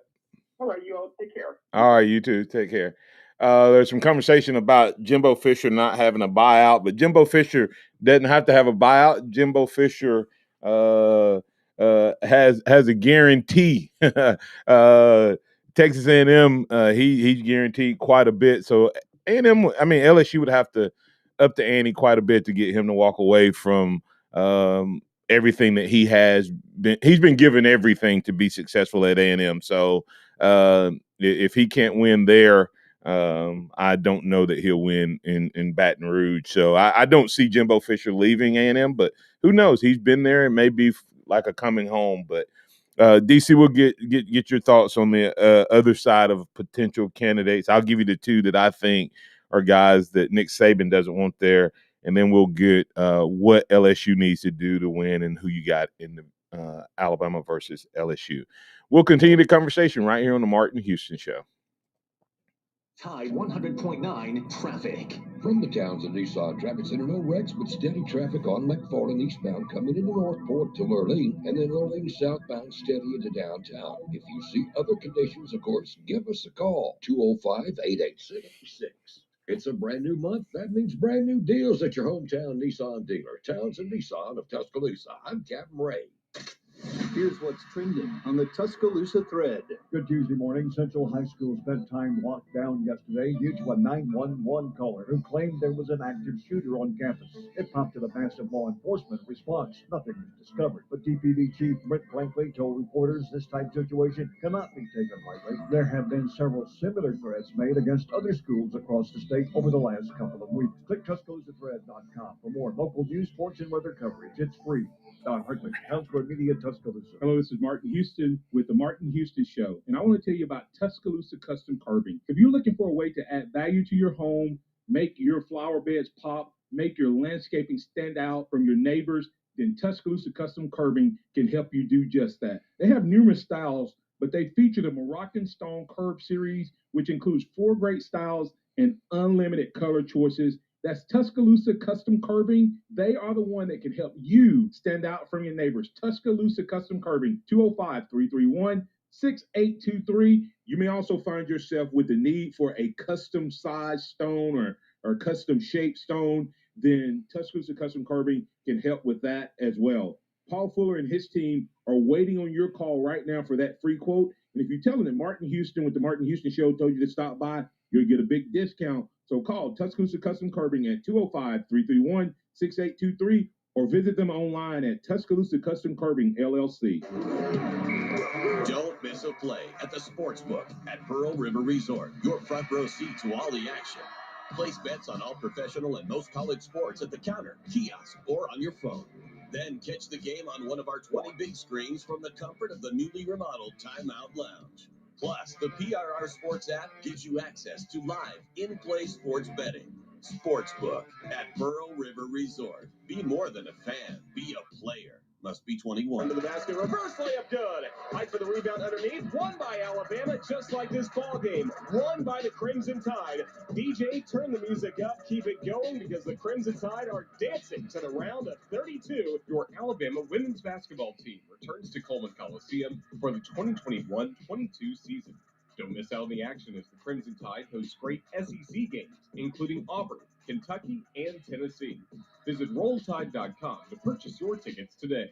All right, you all take care. All right, you too. Take care. There's some conversation about Jimbo Fisher not having a buyout, but Jimbo Fisher doesn't have to have a buyout. Jimbo Fisher has a guarantee. Texas A&M, he's guaranteed quite a bit. So A&M, LSU would have to up the ante quite a bit to get him to walk away from everything that he has been. He's been given everything to be successful at A&M. So if he can't win there, I don't know that he'll win in Baton Rouge. So I don't see Jimbo Fisher leaving A&M, but who knows? He's been there. It may be like a coming home, but DC, we'll get your thoughts on the other side of potential candidates. I'll give you the two that I think are guys that Nick Saban doesn't want there, and then we'll get what LSU needs to do to win and who you got in the Alabama versus LSU. We'll continue the conversation right here on the Martin Houston Show. Tide 100.9 traffic. From the Townsend Nissan Traffic Center, no wrecks, but steady traffic on McFarland eastbound coming into Northport to Lurleen, and then Lurleen southbound steady into downtown. If you see other conditions, of course, give us a call, 205-886-6. It's a brand new month. That means brand new deals at your hometown Nissan dealer, Townsend Nissan of Tuscaloosa. I'm Captain Ray. Here's what's trending on the Tuscaloosa thread. Good Tuesday morning. Central High School's bedtime lockdown yesterday due to a 911 caller who claimed there was an active shooter on campus. It prompted a massive law enforcement response. Nothing was discovered, but DPD Chief Brent Blankley told reporters this type of situation cannot be taken lightly. There have been several similar threats made against other schools across the state over the last couple of weeks. Click TuscaloosaThread.com for more local news, sports, and weather coverage. It's free. Don Hartley, Town Square Media, Tuscaloosa. Hello, this is Martin Houston with the Martin Houston Show, and I want to tell you about Tuscaloosa Custom Curbing. If you're looking for a way to add value to your home, make your flower beds pop, make your landscaping stand out from your neighbors, then Tuscaloosa Custom Curbing can help you do just that. They have numerous styles, but they feature the Moroccan Stone Curb series, which includes 4 great styles and unlimited color choices. That's Tuscaloosa Custom Curbing. They are the one that can help you stand out from your neighbors. Tuscaloosa Custom Curbing, 205-331-6823. You may also find yourself with the need for a custom size stone or custom shaped stone. Then Tuscaloosa Custom Curbing can help with that as well. Paul Fuller and his team are waiting on your call right now for that free quote. And if you tell them that Martin Houston with the Martin Houston Show told you to stop by, you'll get a big discount. So call Tuscaloosa Custom Curbing at 205-331-6823 or visit them online at Tuscaloosa Custom Curbing, LLC. Don't miss a play at the Sportsbook at Pearl River Resort. Your front row seat to all the action. Place bets on all professional and most college sports at the counter, kiosk, or on your phone. Then catch the game on one of our 20 big screens from the comfort of the newly remodeled Timeout Lounge. Plus, the PRR Sports app gives you access to live, in-play sports betting. Sportsbook at Pearl River Resort. Be more than a fan. Be a player. Must be 21. Under the basket, reverse layup, good. Fight for the rebound underneath. Won by Alabama, just like this ball game. Won by the Crimson Tide. DJ, turn the music up. Keep it going because the Crimson Tide are dancing to the round of 32. Your Alabama women's basketball team returns to Coleman Coliseum for the 2021-22 season. Don't miss out on the action as the Crimson Tide hosts great SEC games, including Auburn, Kentucky, and Tennessee. Visit RollTide.com to purchase your tickets today.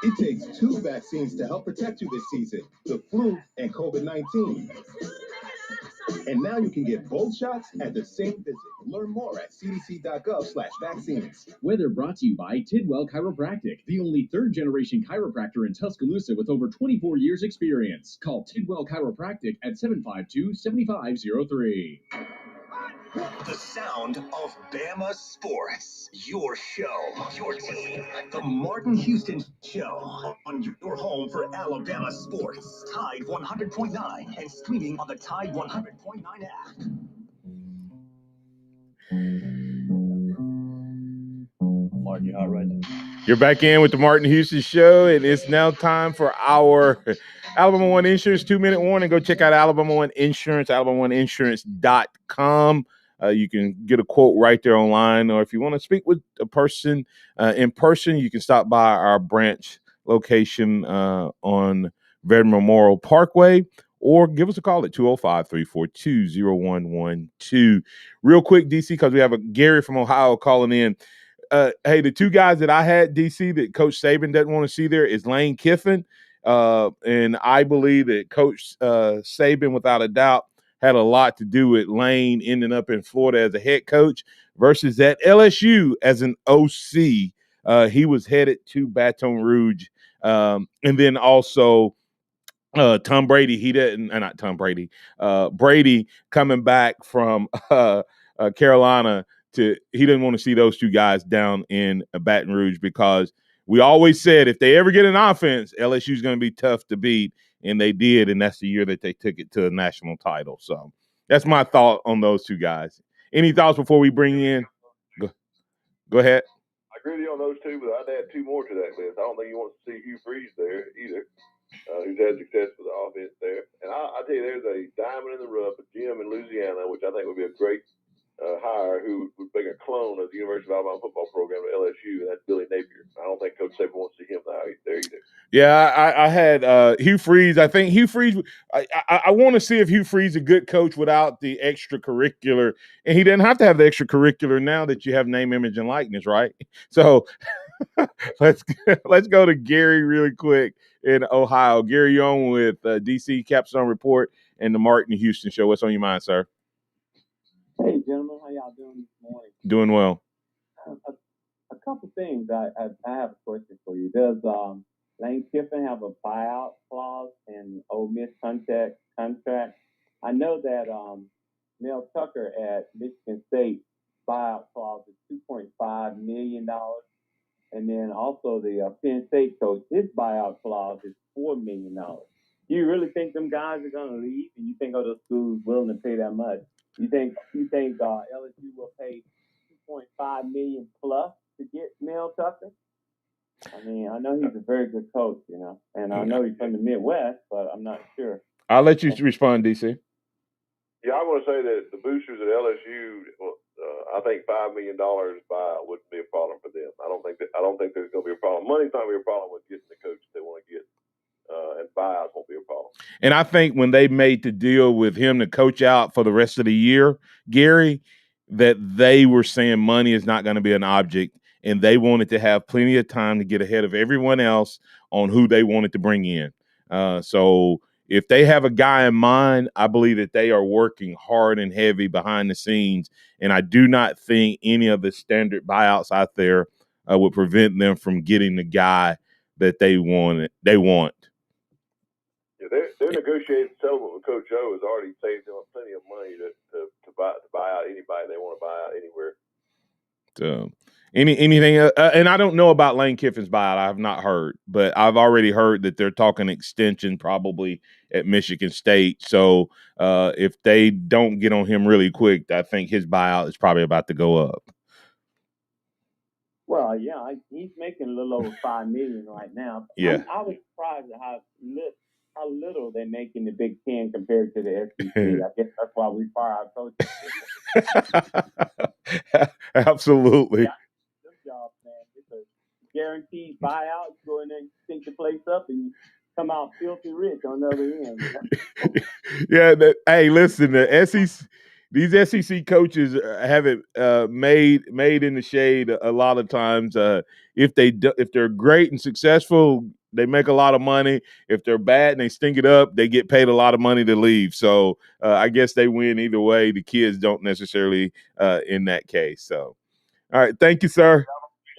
It takes 2 vaccines to help protect you this season, the flu and COVID-19. And now you can get both shots at the same visit. Learn more at cdc.gov/vaccines. Weather brought to you by Tidwell Chiropractic, the only third-generation chiropractor in Tuscaloosa with over 24 years experience. Call Tidwell Chiropractic at 752-7503. The sound of Bama sports. Your show, your team. The Martin Houston Show on your home for Alabama sports. Tide 100.9 and streaming on the Tide 100.9 app. Martin, you hot right now? You're back in with the Martin Houston Show, and it's now time for our Alabama One Insurance 2-minute warning. Go check out Alabama One Insurance, alabamaoneinsurance.com. You can get a quote right there online, or if you want to speak with a person in person, you can stop by our branch location on Veteran Memorial Parkway, or give us a call at 205-342-0112. Real quick, DC, because we have a Gary from Ohio calling in. Hey, the 2 guys that I had, DC, that Coach Saban doesn't want to see there is Lane Kiffin. And I believe that Coach Saban, without a doubt, had a lot to do with Lane ending up in Florida as a head coach versus at LSU as an OC. He was headed to Baton Rouge. And then also Tom Brady, Brady coming back from Carolina he didn't want to see those 2 guys down in Baton Rouge because we always said if they ever get an offense, LSU is going to be tough to beat, and they did, and that's the year that they took it to a national title. So that's my thought on those 2 guys. Any thoughts before we bring in? Go ahead. I agree with you on those 2, but I'd add 2 more to that list. I don't think you want to see Hugh Freeze there either, who's had success with the offense there. And I'll tell you, there's a diamond in the rough, a gem in Louisiana, which I think would be a great hire, who would make a clone of the University of Alabama football program at LSU, and that's Billy Napier. I don't think Coach Saban wants to see him there either. Yeah, I had Hugh Freeze. I think Hugh Freeze, I want to see if Hugh Freeze is a good coach without the extracurricular. And he didn't have to have the extracurricular now that you have name, image, and likeness, right? So let's go to Gary really quick in Ohio. Gary, you're on with DC Capstone Report and the Martin Houston Show. What's on your mind, sir? Hey, gentlemen, how y'all doing this morning? Doing well. A couple things. I have a question for you. Does Lane Kiffin have a buyout clause in Ole Miss contract? I know that Mel Tucker at Michigan State buyout clause is $2.5 million. And then also the Penn State coach, his buyout clause is $4 million. Do you really think them guys are going to leave? And you think other schools willing to pay that much? You think LSU will pay $2.5 million plus to get Mel Tucker? I mean, I know he's a very good coach, and I know he's from the Midwest, but I'm not sure. I'll let you respond, DC. Yeah, I want to say that the boosters at LSU, I think $5 million buyout wouldn't be a problem for them. I don't think there's going to be a problem. Money's not going to be a problem with getting the coach they want to get, and buyouts won't be a problem. And I think when they made the deal with him to coach out for the rest of the year, Gary, that they were saying money is not going to be an object, and they wanted to have plenty of time to get ahead of everyone else on who they wanted to bring in. So if they have a guy in mind, I believe that they are working hard and heavy behind the scenes, and I do not think any of the standard buyouts out there would prevent them from getting the guy that they want. Yeah, they're negotiating settlement with Coach O has already saved them plenty of money to buy out anybody they want to buy out anywhere. So anything, and I don't know about Lane Kiffin's buyout. I have not heard, but I've already heard that they're talking extension probably at Michigan State. So if they don't get on him really quick, I think his buyout is probably about to go up. Well, yeah, he's making a little over $5 million right now. Yeah, I was surprised at how little they make in the Big Ten compared to the SEC. I guess that's why we fire our coaches. Absolutely. Yeah, this job, man, it's a guaranteed buyout. You go in there and stink the place up, and you come out filthy rich on the other end. Yeah. Hey, listen, the SEC. These SEC coaches have it made in the shade a lot of times. If they're great and successful, they make a lot of money. If they're bad and they stink it up, they get paid a lot of money to leave. So I guess they win either way. The kids don't necessarily in that case. So, all right, thank you, sir.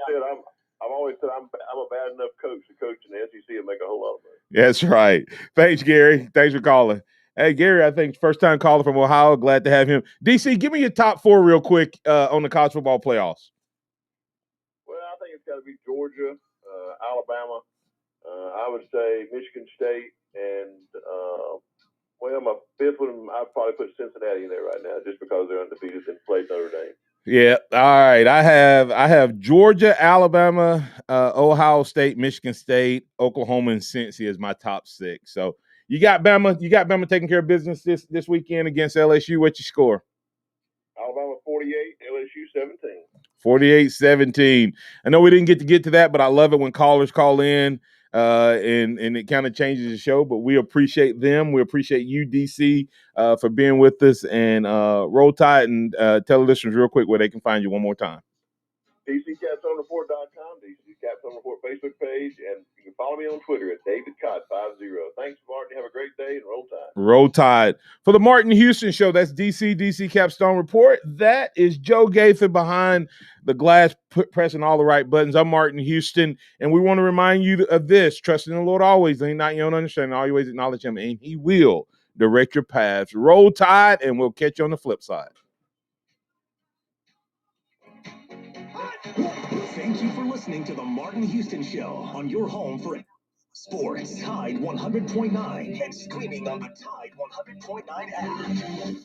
I've always said I'm a bad enough coach to coach in the SEC and make a whole lot of money. That's right. Thanks, Gary. Thanks for calling. Hey, Gary, I think first time caller from Ohio. Glad to have him. DC, give me your top four real quick on the college football playoffs. Well, I think it's got to be Georgia, Alabama. I would say Michigan State, and my fifth one, I'd probably put Cincinnati in there right now just because they're undefeated and played Notre Dame. Yeah. All right. I have Georgia, Alabama, Ohio State, Michigan State, Oklahoma, and Cincy as my top six. So you got Bama. You got Bama taking care of business this weekend against LSU. What's your score? Alabama 48, LSU 17. 48-17. I know we didn't get to that, but I love it when callers call in and it kind of changes the show. But we appreciate them. We appreciate you, DC, for being with us. And roll tide and tell the listeners real quick where they can find you one more time. DCCapstoneReport.com, DC Capstone Report Facebook page, and you can follow me on Twitter at DavidCott50. Thanks, Martin. Have a great day and roll tide. Roll tide. For the Martin Houston Show, that's DC Capstone Report. That is Joe Gaither behind the glass, pressing all the right buttons. I'm Martin Houston, and we want to remind you of this. Trust in the Lord always, lean not your own understanding, all your ways acknowledge him, and he will direct your paths. Roll tide, and we'll catch you on the flip side. Thank you for listening to the Martin Houston Show on your home for sports. Tide 100.9 and streaming on the Tide 100.9 app.